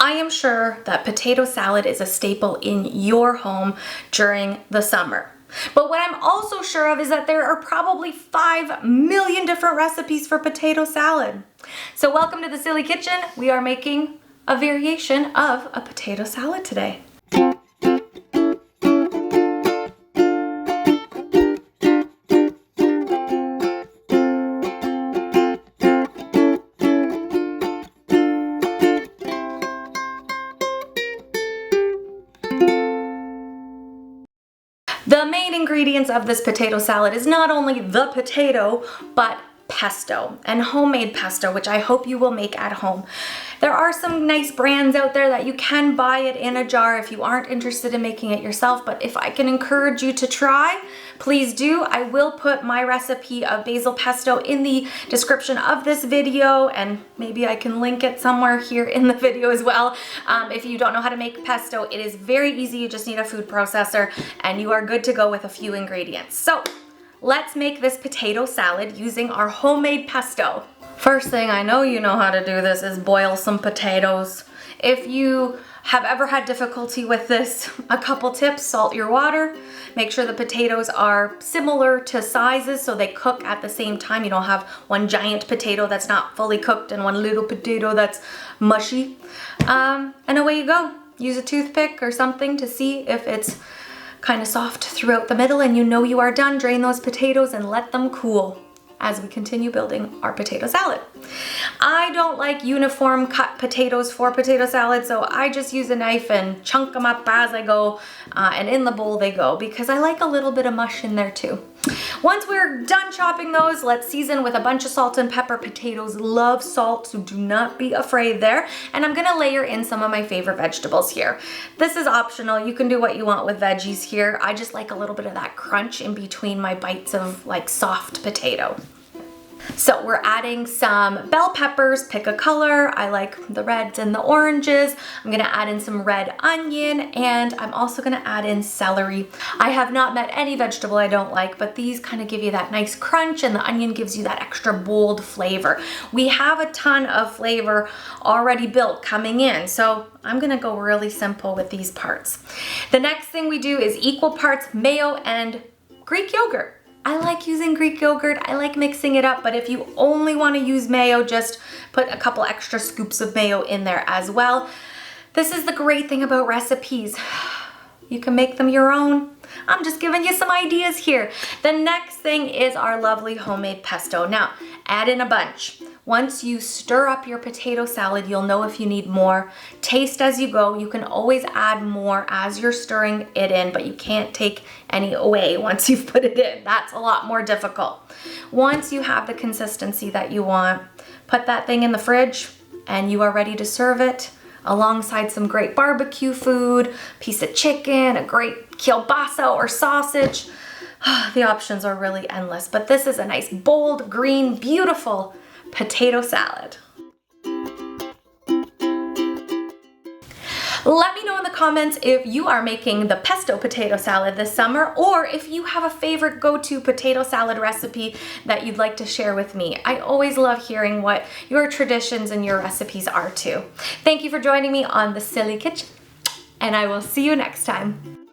I am sure that potato salad is a staple in your home during the summer. But what I'm also sure of is that there are probably 5 million different recipes for potato salad. So welcome to the Silly Kitchen. We are making a variation of a potato salad today. The main ingredients of this potato salad is not only the potato, but pesto and homemade pesto, which I hope you will make at home. There are some nice brands out there that you can buy it in a jar if you aren't interested in making it yourself, but if I can encourage you to try, please do. I will put my recipe of basil pesto in the description of this video, and maybe I can link it somewhere here in the video as well. If you don't know how to make pesto, it is very easy. You just need a food processor and you are good to go with a few ingredients. So let's make this potato salad using our homemade pesto. First thing, I know you know how to do this, is boil some potatoes. If you have ever had difficulty with this, a couple tips: salt your water, make sure the potatoes are similar to sizes so they cook at the same time. You don't have one giant potato that's not fully cooked and one little potato that's mushy. And away you go. Use a toothpick or something to see if it's kind of soft throughout the middle, and you know you are done. Drain those potatoes and let them cool as we continue building our potato salad. I don't like uniform cut potatoes for potato salad, so I just use a knife and chunk them up as I go, and in the bowl they go, because I like a little bit of mush in there too. Once we're done chopping those, let's season with a bunch of salt and pepper. Potatoes love salt, so do not be afraid there. And I'm gonna layer in some of my favorite vegetables here. This is optional. You can do what you want with veggies here. I just like a little bit of that crunch in between my bites of like soft potato. So we're adding some bell peppers. Pick a color. I like the reds and the oranges. I'm gonna add in some red onion, and I'm also gonna add in celery. I have not met any vegetable I don't like, but these kind of give you that nice crunch, and the onion gives you that extra bold flavor. We have a ton of flavor already built coming in, so I'm gonna go really simple with these parts. The next thing we do is equal parts mayo and Greek yogurt. I like using Greek yogurt. I like mixing it up, but if you only want to use mayo, just put a couple extra scoops of mayo in there as well. This is the great thing about recipes. You can make them your own. I'm just giving you some ideas here. The next thing is our lovely homemade pesto. Now, add in a bunch. Once you stir up your potato salad, you'll know if you need more. Taste as you go. You can always add more as you're stirring it in, but you can't take any away once you've put it in. That's a lot more difficult. Once you have the consistency that you want, put that thing in the fridge and you are ready to serve it alongside some great barbecue food, piece of chicken, a great kielbasa or sausage. The options are really endless, but this is a nice, bold, green, beautiful potato salad. Let me know in the comments if you are making the pesto potato salad this summer, or if you have a favorite go-to potato salad recipe that you'd like to share with me. I always love hearing what your traditions and your recipes are too. Thank you for joining me on The Silly Kitchen, and I will see you next time.